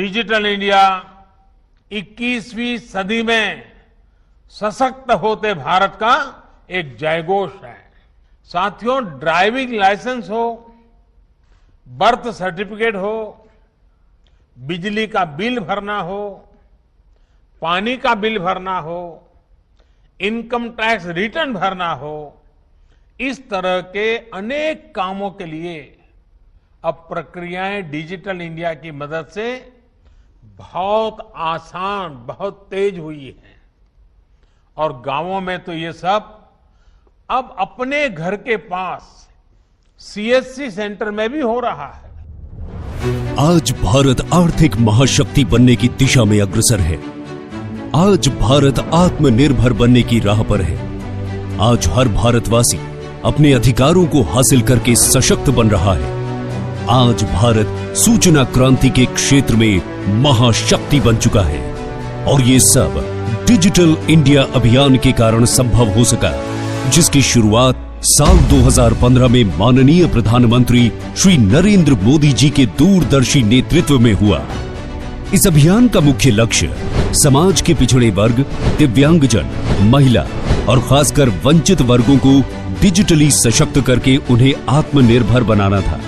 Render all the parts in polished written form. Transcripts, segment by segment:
Digital India 21वीं सदी में सशक्त होते भारत का एक जयघोष है। साथियों, ड्राइविंग लाइसेंस हो, बर्थ सर्टिफिकेट हो, बिजली का बिल भरना हो, पानी का बिल भरना हो, इनकम टैक्स रिटर्न भरना हो, इस तरह के अनेक कामों के लिए अब प्रक्रियाएं डिजिटल इंडिया की मदद से बहुत आसान, बहुत तेज हुई है। और गांवों में तो ये सब अब अपने घर के पास सीएससी सेंटर में भी हो रहा है। आज भारत आर्थिक महाशक्ति बनने की दिशा में अग्रसर है। आज भारत आत्मनिर्भर बनने की राह पर है। आज हर भारतवासी अपने अधिकारों को हासिल करके सशक्त बन रहा है। आज भारत सूचना क्रांति के क्षेत्र में महाशक्ति बन चुका है और ये सब डिजिटल इंडिया अभियान के कारण संभव हो सका, जिसकी शुरुआत साल 2015 में माननीय प्रधानमंत्री श्री नरेंद्र मोदी जी के दूरदर्शी नेतृत्व में हुआ। इस अभियान का मुख्य लक्ष्य समाज के पिछड़े वर्ग, दिव्यांगजन, महिला और खासकर वंचित वर्गों को डिजिटली सशक्त करके उन्हें आत्मनिर्भर बनाना था।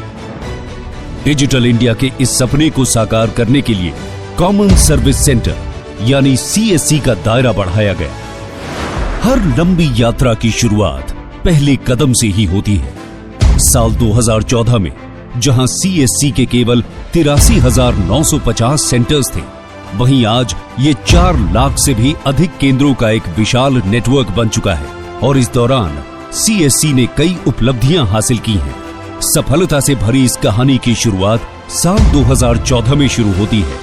डिजिटल इंडिया के इस सपने को साकार करने के लिए कॉमन सर्विस सेंटर यानी सीएससी का दायरा बढ़ाया गया। हर लंबी यात्रा की शुरुआत पहले कदम से ही होती है। साल 2014 में जहां सीएससी के केवल 83,950 सेंटर्स थे, वहीं आज ये 4 लाख से भी अधिक केंद्रों का एक विशाल नेटवर्क बन चुका है। और इस दौरान सीएससी ने कई उपलब्धियां हासिल की हैं। सफलता से भरी इस कहानी की शुरुआत साल 2014 में शुरू होती है,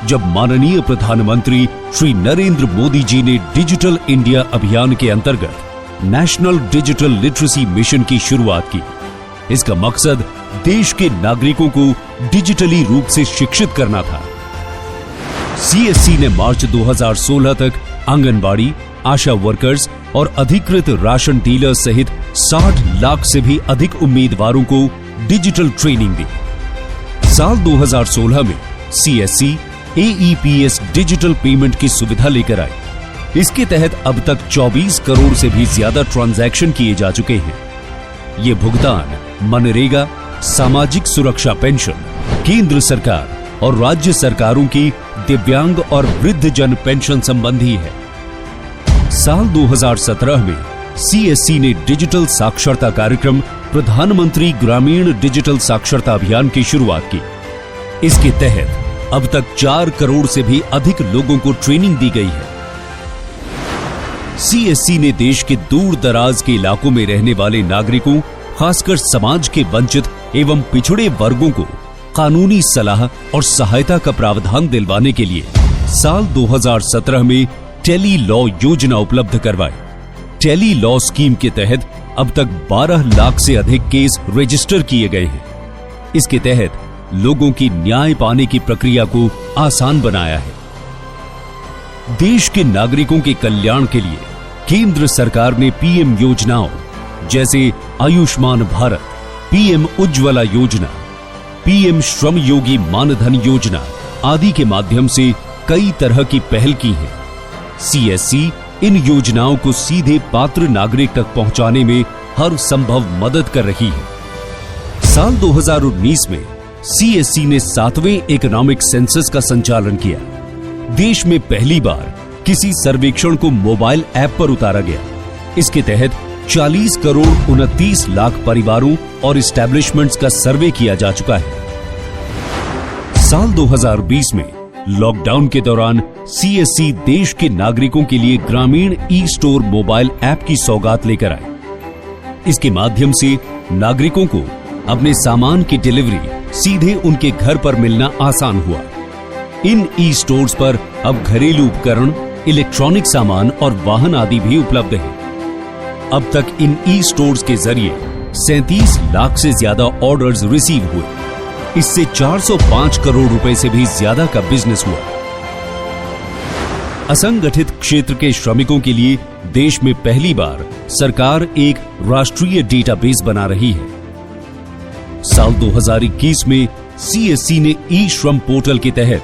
जब माननीय प्रधानमंत्री श्री नरेंद्र मोदी जी ने डिजिटल इंडिया अभियान के अंतर्गत नेशनल डिजिटल लिटरेसी मिशन की शुरुआत की। इसका मकसद देश के नागरिकों को डिजिटली रूप से शिक्षित करना था। सीएससी ने मार्च 2016 तक आंगनबाड़ी, आशा वर्कर्स और अधिकृत राशन डीलर सहित 60 लाख से भी अधिक उम्मीदवारों को डिजिटल ट्रेनिंग दी। साल 2016 में सीएससी एईपीएस डिजिटल पेमेंट की सुविधा लेकर आई। इसके तहत अब तक 24 करोड़ से भी ज्यादा ट्रांजैक्शन किए जा चुके हैं। ये भुगतान मनरेगा, सामाजिक सुरक्षा पेंशन, केंद्र सरकार और राज्य सरकारों की दिव्यांग और वृद्धजन पेंशन संबंधी है। साल 2017 में सीएससी ने डिजिटल साक्षरता कार्यक्रम प्रधानमंत्री ग्रामीण डिजिटल साक्षरता अभियान की शुरुआत की। इसके तहत अब तक 4 करोड़ से भी अधिक लोगों को ट्रेनिंग दी गई है। सीएससी ने देश के दूर दराज के इलाकों में रहने वाले नागरिकों, खासकर समाज के वंचित एवं पिछड़े वर्गों को कानूनी सलाह और सहायता का प्रावधान दिलवाने के लिए साल 2017 में टेली लॉ योजना उपलब्ध करवाई। टेली लॉ स्कीम के तहत अब तक 12 लाख से अधिक केस रजिस्टर किए गए हैं। इसके तहत लोगों की न्याय पाने की प्रक्रिया को आसान बनाया है। देश के नागरिकों के कल्याण के लिए केंद्र सरकार ने पीएम योजनाओं जैसे आयुष्मान भारत, पीएम उज्ज्वला योजना, पीएम श्रम योगी मानधन योजना आदि के माध्यम से कई तरह की पहल की है। सीएससी इन योजनाओं को सीधे पात्र नागरिक तक पहुंचाने में हर संभव मदद कर रही है। साल 2019 में सीएससी ने 7वें इकोनॉमिक सेंसस का संचालन किया। देश में पहली बार किसी सर्वेक्षण को मोबाइल ऐप पर उतारा गया। इसके तहत 40 करोड़ 29 लाख परिवारों और इस्टेब्लिशमेंट्स का सर्वे किया जा चुका है। साल 2020 में लॉकडाउन के दौरान सीएससी देश के नागरिकों के लिए ग्रामीण ई स्टोर मोबाइल ऐप की सौगात लेकर आए। इसके माध्यम से नागरिकों को अपने सामान की डिलीवरी सीधे उनके घर पर मिलना आसान हुआ। इन ई स्टोर्स पर अब घरेलू उपकरण, इलेक्ट्रॉनिक सामान और वाहन आदि भी उपलब्ध हैं। अब तक इन ई स्टोर्स के जरिए 37 लाख से ज्यादा ऑर्डर्स रिसीव हुए। इससे 405 करोड़ रुपए से भी ज्यादा का बिजनेस हुआ। असंगठित क्षेत्र के श्रमिकों के लिए देश में पहली बार सरकार एक राष्ट्रीय डेटाबेस बना रही है। साल 2021 में सीएससी ने ई श्रम पोर्टल के तहत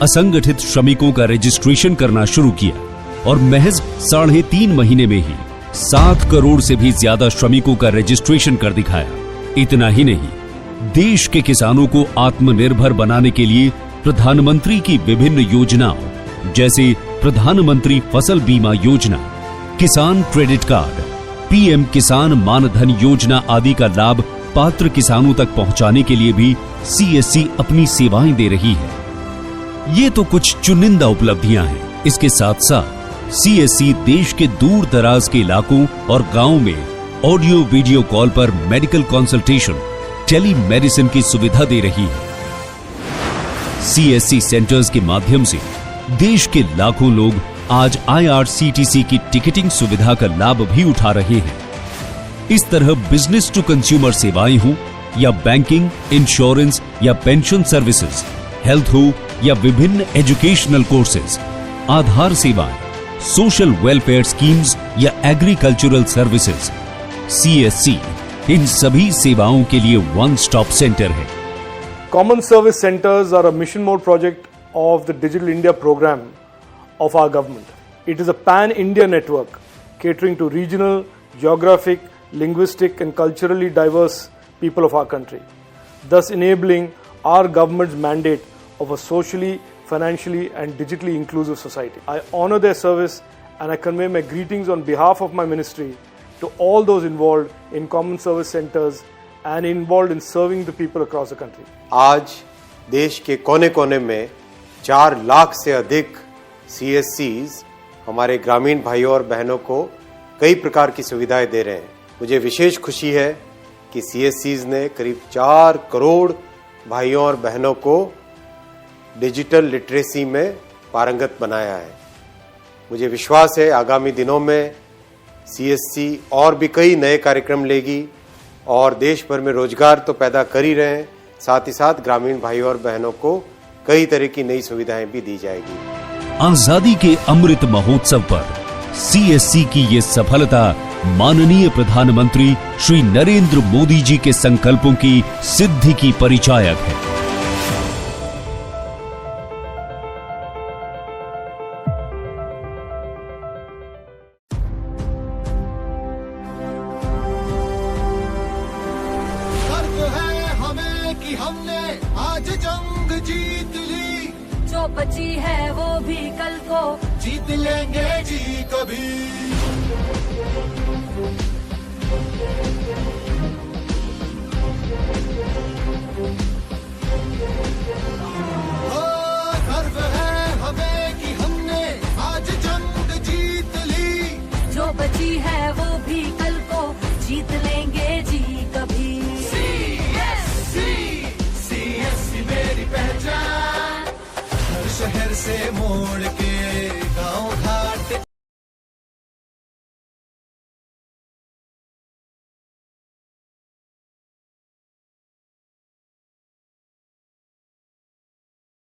असंगठित श्रमिकों का रजिस्ट्रेशन करना शुरू किया और महज 3.5 महीने में ही 7 करोड़ से भी ज्यादा श्रमिकों का रजिस्ट्रेशन कर दिखाया। इतना ही नहीं, देश के किसानों को आत्मनिर्भर बनाने के लिए प्रधानमंत्री की विभिन्न योजनाओं जैसे प्रधानमंत्री फसल बीमा योजना, किसान क्रेडिट कार्ड, पीएम किसान मानधन योजना आदि का लाभ पात्र किसानों तक पहुंचाने के लिए भी सीएससी अपनी सेवाएं दे रही है। ये तो कुछ चुनिंदा उपलब्धियां हैं। इसके साथ साथ सीएससी देश के दूर दराज के इलाकों और गांवों में ऑडियो वीडियो कॉल पर मेडिकल कंसल्टेशन, टेली मेडिसिन की सुविधा दे रही है। सीएससी सेंटर्स के माध्यम से देश के लाखों लोग आज आईआरसीटीसी की टिकटिंग सुविधा का लाभ भी उठा रहे हैं। इस तरह बिजनेस टू कंज्यूमर सेवाएं हो या बैंकिंग, इंश्योरेंस या पेंशन सर्विसेज, हेल्थ हो या विभिन्न एजुकेशनल कोर्सेज, आधार सेवाएं, सोशल वेलफेयर स्कीम्स या एग्रीकल्चरल सर्विसेज, सीएससी इन सभी सेवाओं के लिए वन स्टॉप सेंटर है। Common Service Centers are a mission mode project of the Digital India program of our government. It is a pan-India network catering to regional, geographic, linguistic and culturally diverse people of our country, thus enabling our government's mandate of a socially, financially and digitally inclusive society. I honor their service and I convey my greetings on behalf of my ministry to all those involved in common service centers and involved in serving the people across the country. आज देश के कोने कोने में 4 लाख से अधिक सीएससीज हमारे ग्रामीण भाइयों और बहनों को कई प्रकार की सुविधाएं दे रहे हैं। मुझे विशेष खुशी है कि सीएससीज ने करीब 4 करोड़ भाइयों और बहनों को डिजिटल लिटरेसी में पारंगत बनाया है। मुझे विश्वास है आगामी दिनों में सीएससी और भी कई नए कार्यक्रम लेगी और देश भर में रोजगार तो पैदा कर ही रहे हैं, साथ ही साथ ग्रामीण भाइयों और बहनों को कई तरह की नई सुविधाएं भी दी जाएगी। आजादी के अमृत महोत्सव पर सीएससी की ये सफलता माननीय प्रधानमंत्री श्री नरेंद्र मोदी जी के संकल्पों की सिद्धि की परिचायक है। कि हमने आज जंग जीत ली, जो बची है वो भी कल को जीत लेंगे जी कभी। गर्व है हमें कि हमने आज जंग जीत ली, जो बची है वो भी कल को जीत लेंगे जी कभी। मेरी पहचान हर शहर से मोड़ के